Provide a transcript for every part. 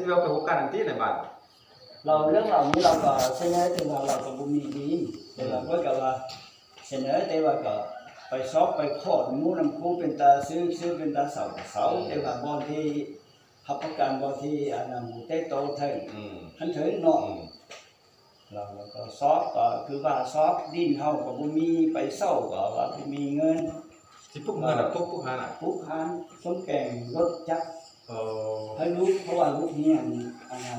ที่เราไปพบกันที่ไหนบ้างเราเรื่องเหล่านี้เราก็เสนอถึงเราก็บุญดีแต่เราก็ว่าเสนอแต่ว่าก็ไปซอกไปขอดมูน้ำคูเป็นตาซื้อเป็นตาเสาแต่ว่าบางทีขับประกันบางทีอันนั้นเตโตเถิงขันเถิงเนาะเราก็ซอกก็คือว่าซอกดินเฮาก็บ่มีไปเศร้าก็ว่ามีเงินที่พวกเงินพวกหาน่ะพวกหานสมแก่งรถจักรให้รู้เพราะว่าลูกเนี่ย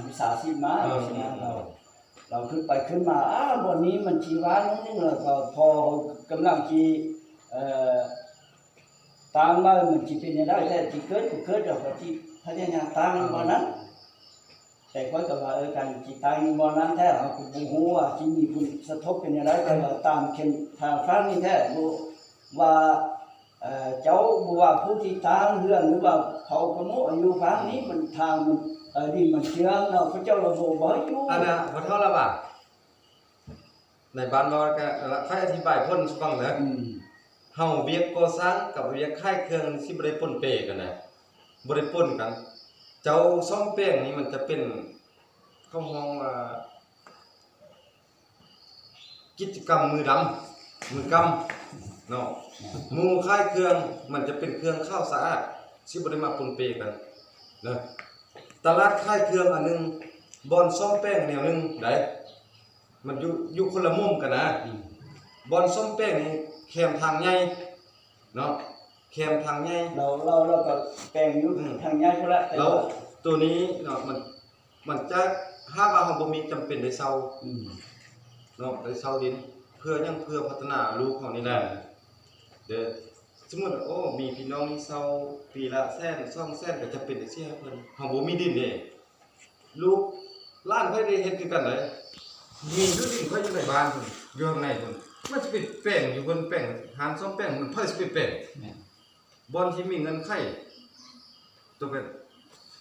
วิสาชีพมาเราขึ้นมาบนนี้มันชีวะนั่นนี่เลยพอกำลังชีตามมามันชีเป็นยังไงแต่ชีเกิดเราก็ชีพยายามตามวันนั้นแต่ค่อยกับว่าการชีตายวันนั้นแท้เราคุณหูว่าชีมีคุณสะทบเป็นยังไงแต่ว่าตามเข็มทางฟ้านี่แท้ว่าเจ้าบัวผู้ที่ทางเรื่องหรือว่าเขาขโมยอยู่ฟ้านี้มันทางมันดินมันเชื่อมเนาะพระเจ้าเราบอกบ่อยู่อันน่ะพอเท่าละบ่าในบ้านเราก็ค่อยอธิบายพ้นฟังนะเฮาเวียกก่อสร้างกับเวียกค่ายเครื่องที่บ่ได้ปนเปกันนะบ่ได้ปนกันเจ้าซ่อมแป้งนี่มันจะเป็นเขามองว่ากิจกรรมมือกำเนาะหมู่ค่ายเครื่องมันจะเป็นเครื่องข้าวสะอาดที่บ่ได้มาปนเปกันเนาะตลาดค่ายเครื่องอันนึงบอนซ่อมแป้งแนวนึงได้มันอยู่คนละมุมกันนะบอนซ่อมแป้งนี่แคมทางใหญ่เนาะแคมทางใหญ่เราก็แป้งอยู่ทางใหญ่พุ่นละแล้วตัวนี้เนาะมันจะหากว่าเฮาบ่มีจำเป็นได้เซาเนาะได้เซาดินเพื่อพัฒนาลูกของนี่แหละเด้อสมมุติโอ้มีพี่น้องนี่เซาปีละแสน2แสนก็จะเป็นจังซี่ให้เพิ่นเฮาบ่มีดินเด้ลูกล้านเพิ่นได้เฮ็ดคือกันเลยมีอยู่ดินเพิ่นอยู่ในบ้านเพิ่นอยู่ข้างในเพิ่นมันสิเป็นแป้งอยู่บนแป้งหารซ่อมแป้งมันเพิ่นสิเป็นแป้งบ่อนที่มีเงินไขตัวเป็น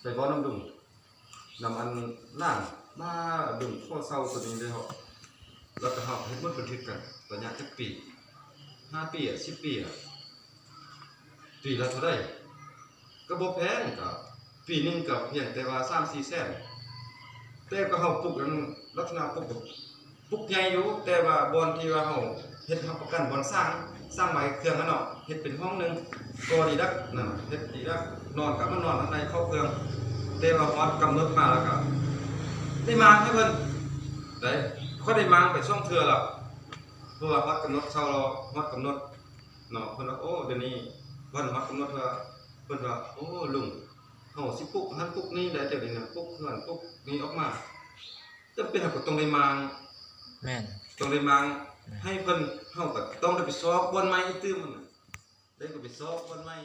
ไปบ่อน้ำดุงนำอันล่างมาดุงข้อเซาตัวนี้ได้เฮาแล้วก็เฮาเฮ็ดมันบันทึกกันระยะจักปี5ปี10ปีปีละเท่าใดก็บ่แพงก็ปีนึงก็เพียงแต่ว่า 3-4 แสนแต่ก็เฮาปลูกกันลักษณะปลูกใหญ่อยู่แต่ว่าบ่อนที่ว่าเฮาเฮ็ดรับประกันบ่อนสร้างไว้เครื่องนั่นเนาะเฮ็ดเป็นห้องนึงก็ดีดักนั่นเฮ็ดดีดักนอนก็มานอนข้างในเข้าเครื่องแต่ว่าฮอดกำหนดมาแล้วก็ได้มาให้เพิ่นได้เขาได้มาไปช่องเทื่อแล้วเพราะว่าฮอดกำหนดเช้าเราฮอดกำหนดเนาะเพิ่นว่าโอ้เดี๋ยวนี้วันฮอดกำหนดว่าเพิ่นว่าโอ้ลุงเฮาสิปลูกหันปลูกนี่ได้เดี๋ยวนี้นะปลูกเฮือนปลูกนี่ออกมาจำเป็นก็ต้องได้มาแม่นต้องได้มาให้เพิ่นเฮาก็ต้องได้ไปสอบบ่อนใหม่อีกตื้อมันได้ก็ไปสอบบ่อนใหม่